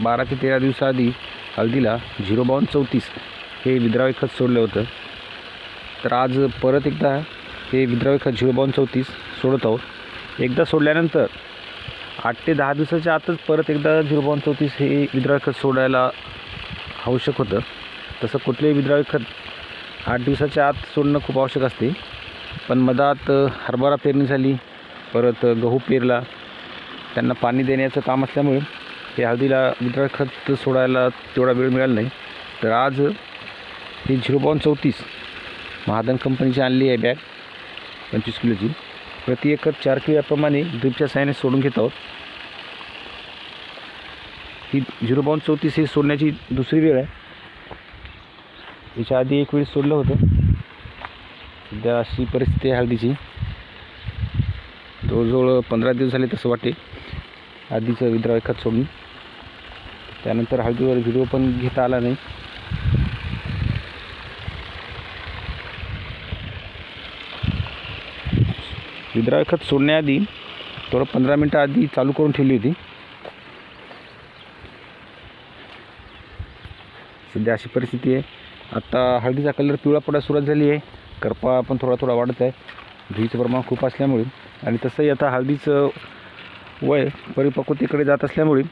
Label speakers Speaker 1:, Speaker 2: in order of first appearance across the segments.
Speaker 1: 12 ते 13 दिवसाआधी हळदीला 05234 हे विद्राव्य खत सोडलं होतं. तर आज परत एकदा हे विद्राव्य खत 05234 सोडत आहोत. एकदा सोडल्यानंतर 8 ते 10 दिवसाच्या आतच परत एकदा 05234 हे विद्राव्य खत सोडायला आवश्यक होतं. तसं कुठलेही विद्राव्य खत 8 दिवसाच्या आत सोडणं खूप आवश्यक असते. पण मधात हरभरा पेरणी झाली, परत गहू पेरला, त्यांना पाणी देण्याचं काम असल्यामुळे हे हळदीला विद्राव्य खत सोडायला तेवढा वेळ मिळाला नाही. तर आज ही 05234 महाधन कंपनीची आणली आहे बॅग 25 किलोची. प्रति एकर 4 किलो याप्रमाणे ड्रिपच्या साहाय्याने सोडून घेत आहोत. ही 05234 ही सोडण्याची दुसरी वेळ आहे. याच्या आधी एक वेळ सोडलं होतं. सध्या अशी परिस्थिती आहे हळदीची. जवळजवळ 15 दिवस झाले तसं वाटते आधीचं विद्राव्य खत सोडून. त्यानंतर हळदीवर व्हिडिओ पण घेता आला नाही. विद्राव्य खत सोडण्याआधी थोडं 15 मिनटं आधी चालू करून ठेवली होती. सध्या अशी परिस्थिती आहे. आता हळदीचा कलर पिवळा पडायला सुरुवात झाली आहे. करपा पण थोडा थोडा वाढत आहे धुळीचं प्रमाण खूप असल्यामुळे. आणि तसंही आता हळदीचं वय परिपक्वतेकडे जात असल्यामुळे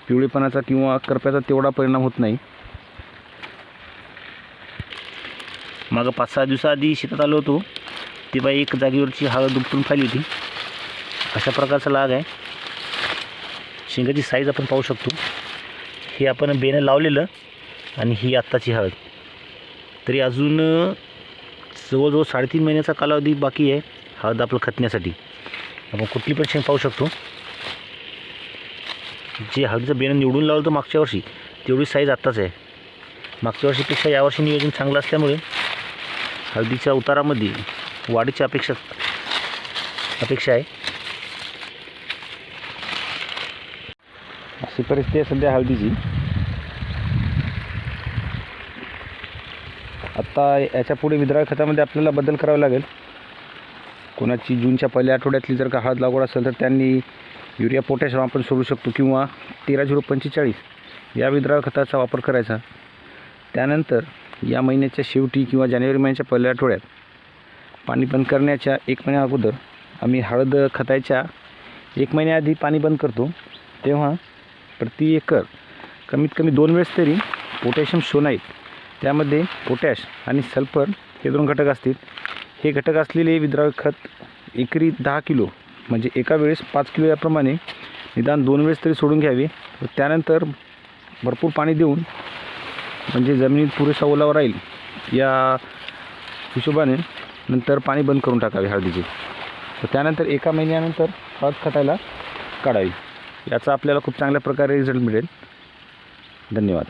Speaker 1: पिवळेपणाचा किंवा करप्याचा तेवढा परिणाम होत नाही. मागं 5-6 दिवसाआधी शेतात आलो होतो तेव्हा एक जागेवरची हळद उपटून खाली होती. अशा प्रकारचा लाग आहे. शेंगाची साईज आपण पाहू शकतो. हे आपण बेनं लावलेलं आणि ही आत्ताची हळद. तरी अजून जवळजवळ 3.5 महिन्याचा कालावधी बाकी आहे हळद आपलं खतण्यासाठी. आपण कुठली पण शेंग पाहू शकतो. जे हळदीचं बेनं निवडून लावलं होतं मागच्या वर्षी तेवढी साईज आत्ताच आहे. मागच्या वर्षीपेक्षा यावर्षी नियोजन चांगलं असल्यामुळे हळदीच्या उतारामध्ये वाढीची अपेक्षा आहे. अशी परिस्थिती आहे सध्या हळदीची. आता याच्या पुढे विद्राव्य खतामध्ये आपल्याला बदल करावा लागेल. कोणाची जूनच्या पहिल्या आठवड्यातली जर का हळद लागवड असेल तर त्यांनी युरिया पोटॅशियम आपण सोडू शकतो किंवा 13-0-45 या विद्राव्य खताचा वापर करायचा. त्यानंतर या महिन्याच्या शेवटी किंवा जानेवारी महिन्याच्या पहिल्या आठवड्यात पाणी बंद करण्याच्या 1 महिन्या अगोदर आम्ही हळद खताच्या 1 महिन्याआधी पाणी बंद करतो. तेव्हा प्रति एकर कमीत कमी 2 वेळेस तरी पोटॅशियम शोनाईट, त्यामध्ये पोटॅश आणि सल्फर हे 2 घटक असतील. हे घटक असलेले विद्राव्य खत एकरी 10 किलो म्हणजे एका वेळेस 5 किलो याप्रमाणे निदान 2 वेळेस तरी सोडून घ्यावे. व त्यानंतर भरपूर पाणी देऊन म्हणजे जमिनीत पुरेसा ओलावा राहील या हिशोबाने नंतर पाणी बंद करून टाकावे हळदीचे. व त्यानंतर 1 महिन्यानंतर हळद खतायला काढावी. याचा आपल्याला खूप चांगल्या प्रकारे रिझल्ट मिळेल. धन्यवाद.